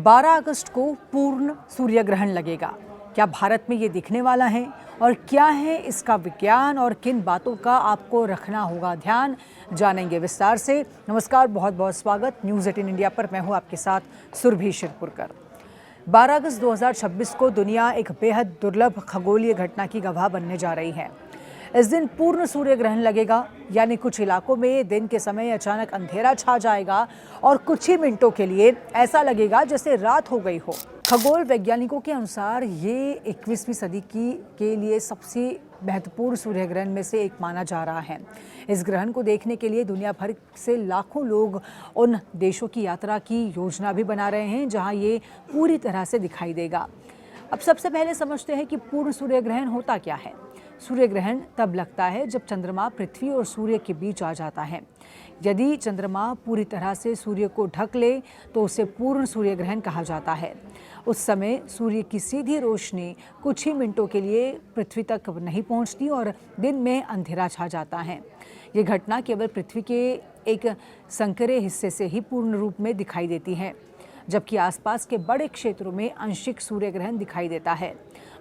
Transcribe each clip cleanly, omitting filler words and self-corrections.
12 अगस्त को पूर्ण सूर्य ग्रहण लगेगा। क्या भारत में ये दिखने वाला है और क्या है इसका विज्ञान और किन बातों का आपको रखना होगा ध्यान, जानेंगे विस्तार से। नमस्कार, बहुत बहुत स्वागत न्यूज़ 18 इंडिया पर। मैं हूं आपके साथ सुरभि शिरपुरकर। 12 अगस्त 2026 को दुनिया एक बेहद दुर्लभ खगोलीय घटना की गवाह बनने जा रही है। इस दिन पूर्ण सूर्य ग्रहण लगेगा, यानी कुछ इलाकों में दिन के समय अचानक अंधेरा छा जाएगा और कुछ ही मिनटों के लिए ऐसा लगेगा जैसे रात हो गई हो। खगोल वैज्ञानिकों के अनुसार ये 21वीं सदी के लिए सबसे महत्वपूर्ण सूर्य ग्रहण में से एक माना जा रहा है। इस ग्रहण को देखने के लिए दुनिया भर से लाखों लोग उन देशों की यात्रा की योजना भी बना रहे हैं जहां ये पूरी तरह से दिखाई देगा। अब सबसे पहले समझते हैं कि पूर्ण सूर्य ग्रहण होता क्या है। सूर्य ग्रहण तब लगता है जब चंद्रमा पृथ्वी और सूर्य के बीच आ जाता है। यदि चंद्रमा पूरी तरह से सूर्य को ढक ले तो उसे पूर्ण सूर्य ग्रहण कहा जाता है। उस समय सूर्य की सीधी रोशनी कुछ ही मिनटों के लिए पृथ्वी तक नहीं पहुंचती और दिन में अंधेरा छा जाता है। ये घटना केवल पृथ्वी के एक संकरे हिस्से से ही पूर्ण रूप में दिखाई देती है, जबकि आसपास के बड़े क्षेत्रों में आंशिक सूर्य ग्रहण दिखाई देता है।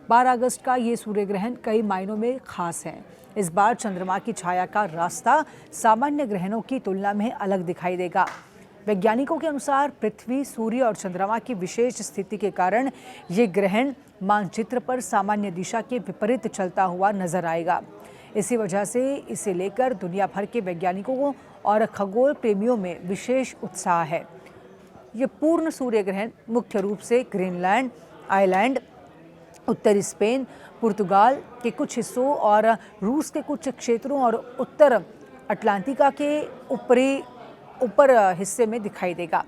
12 अगस्त का ये सूर्य ग्रहण कई मायनों में खास है। इस बार चंद्रमा की छाया का रास्ता सामान्य ग्रहणों की तुलना में अलग दिखाई देगा। वैज्ञानिकों के अनुसार पृथ्वी, सूर्य और चंद्रमा की विशेष स्थिति के कारण ये ग्रहण मानचित्र पर सामान्य दिशा के विपरीत चलता हुआ नजर आएगा। इसी वजह से इसे लेकर दुनिया भर के वैज्ञानिकों और खगोल प्रेमियों में विशेष उत्साह है। ये पूर्ण सूर्य ग्रहण मुख्य रूप से ग्रीनलैंड, आइलैंड, उत्तरी स्पेन, पुर्तगाल के कुछ हिस्सों और रूस के कुछ क्षेत्रों और उत्तर अटलांटिका के ऊपर हिस्से में दिखाई देगा।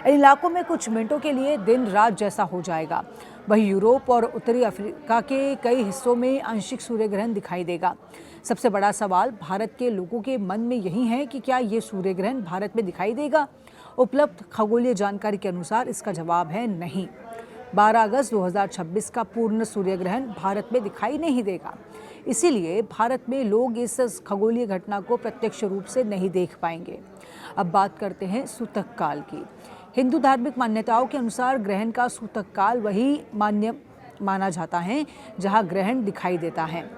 इन इलाकों में कुछ मिनटों के लिए दिन रात जैसा हो जाएगा। वहीं यूरोप और उत्तरी अफ्रीका के कई हिस्सों में आंशिक सूर्य ग्रहण दिखाई देगा। सबसे बड़ा सवाल भारत के लोगों के मन में यही है कि क्या ये सूर्य ग्रहण भारत में दिखाई देगा। उपलब्ध खगोलीय जानकारी के अनुसार इसका जवाब है नहीं। 12 अगस्त 2026 का पूर्ण सूर्य ग्रहण भारत में दिखाई नहीं देगा। इसीलिए भारत में लोग इस खगोलीय घटना को प्रत्यक्ष रूप से नहीं देख पाएंगे। अब बात करते हैं सूतक काल की। हिंदू धार्मिक मान्यताओं के अनुसार ग्रहण का सूतक काल वही माना जाता है जहां ग्रहण दिखाई देता है।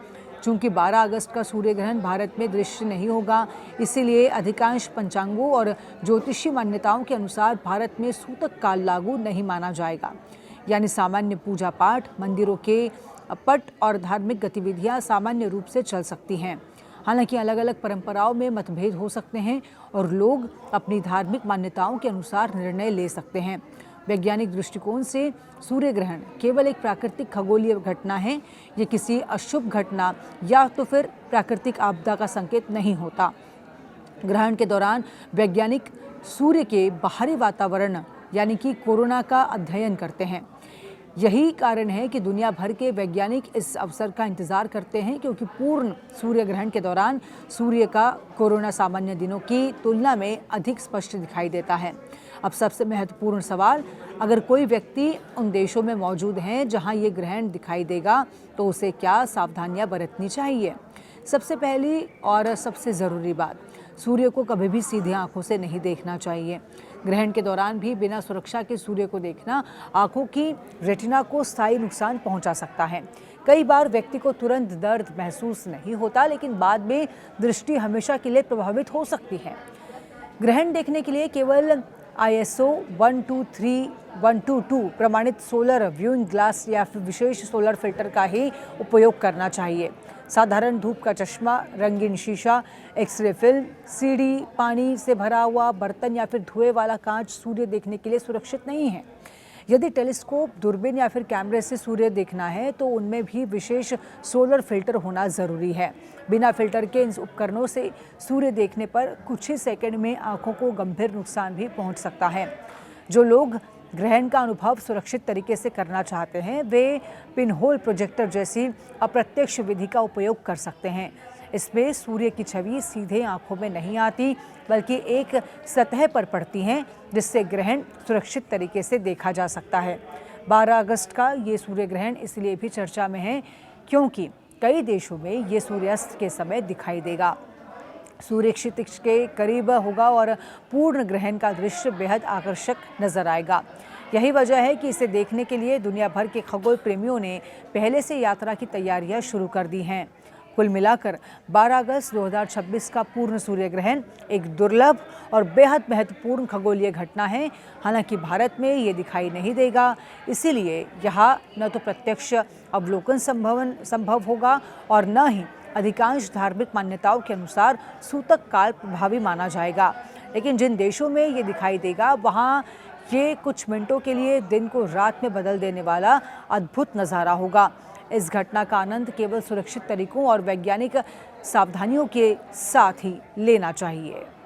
चूंकि 12 अगस्त का सूर्य ग्रहण भारत में दृश्य नहीं होगा, इसीलिए अधिकांश पंचांगों और ज्योतिषी मान्यताओं के अनुसार भारत में सूतक काल लागू नहीं माना जाएगा। यानी सामान्य पूजा पाठ, मंदिरों के पट और धार्मिक गतिविधियां सामान्य रूप से चल सकती हैं। हालांकि अलग अलग परंपराओं में मतभेद हो सकते हैं और लोग अपनी धार्मिक मान्यताओं के अनुसार निर्णय ले सकते हैं। वैज्ञानिक दृष्टिकोण से सूर्य ग्रहण केवल एक प्राकृतिक खगोलीय घटना है। ये किसी अशुभ घटना या तो फिर प्राकृतिक आपदा का संकेत नहीं होता। ग्रहण के दौरान वैज्ञानिक सूर्य के बाहरी वातावरण यानी कि कोरोना का अध्ययन करते हैं। यही कारण है कि दुनिया भर के वैज्ञानिक इस अवसर का इंतजार करते हैं, क्योंकि पूर्ण सूर्य ग्रहण के दौरान सूर्य का कोरोना सामान्य दिनों की तुलना में अधिक स्पष्ट दिखाई देता है। अब सबसे महत्वपूर्ण सवाल, अगर कोई व्यक्ति उन देशों में मौजूद हैं जहां ये ग्रहण दिखाई देगा तो उसे क्या सावधानियां बरतनी चाहिए। सबसे पहली और सबसे ज़रूरी बात, सूर्य को कभी भी सीधी आंखों से नहीं देखना चाहिए। ग्रहण के दौरान भी बिना सुरक्षा के सूर्य को देखना आंखों की रेटिना को स्थायी नुकसान पहुंचा सकता है। कई बार व्यक्ति को तुरंत दर्द महसूस नहीं होता, लेकिन बाद में दृष्टि हमेशा के लिए प्रभावित हो सकती है। ग्रहण देखने के लिए केवल ISO 123122 प्रमाणित सोलर व्यूइंग ग्लास या फिर विशेष सोलर फिल्टर का ही उपयोग करना चाहिए। साधारण धूप का चश्मा, रंगीन शीशा, एक्सरे फिल्म, सीढ़ी, पानी से भरा हुआ बर्तन या फिर धुएं वाला कांच सूर्य देखने के लिए सुरक्षित नहीं है। यदि टेलीस्कोप, दूरबीन या फिर कैमरे से सूर्य देखना है तो उनमें भी विशेष सोलर फिल्टर होना ज़रूरी है। बिना फिल्टर के इन उपकरणों से सूर्य देखने पर कुछ ही सेकंड में आंखों को गंभीर नुकसान भी पहुंच सकता है। जो लोग ग्रहण का अनुभव सुरक्षित तरीके से करना चाहते हैं वे पिनहोल प्रोजेक्टर जैसी अप्रत्यक्ष विधि का उपयोग कर सकते हैं। इसमें सूर्य की छवि सीधे आंखों में नहीं आती, बल्कि एक सतह पर पड़ती हैं, जिससे ग्रहण सुरक्षित तरीके से देखा जा सकता है। 12 अगस्त का ये सूर्य ग्रहण इसलिए भी चर्चा में है क्योंकि कई देशों में ये सूर्यास्त के समय दिखाई देगा। सूर्य क्षितिज के करीब होगा और पूर्ण ग्रहण का दृश्य बेहद आकर्षक नजर आएगा। यही वजह है कि इसे देखने के लिए दुनिया भर के खगोल प्रेमियों ने पहले से यात्रा की तैयारियां शुरू कर दी हैं। कुल मिलाकर 12 अगस्त 2026 का पूर्ण सूर्य ग्रहण एक दुर्लभ और बेहद महत्वपूर्ण खगोलीय घटना है। हालांकि भारत में ये दिखाई नहीं देगा, इसीलिए यहाँ न तो प्रत्यक्ष अवलोकन संभव होगा और न ही अधिकांश धार्मिक मान्यताओं के अनुसार सूतक काल प्रभावी माना जाएगा। लेकिन जिन देशों में ये दिखाई देगा वहाँ ये कुछ मिनटों के लिए दिन को रात में बदल देने वाला अद्भुत नज़ारा होगा। इस घटना का आनंद केवल सुरक्षित तरीकों और वैज्ञानिक सावधानियों के साथ ही लेना चाहिए।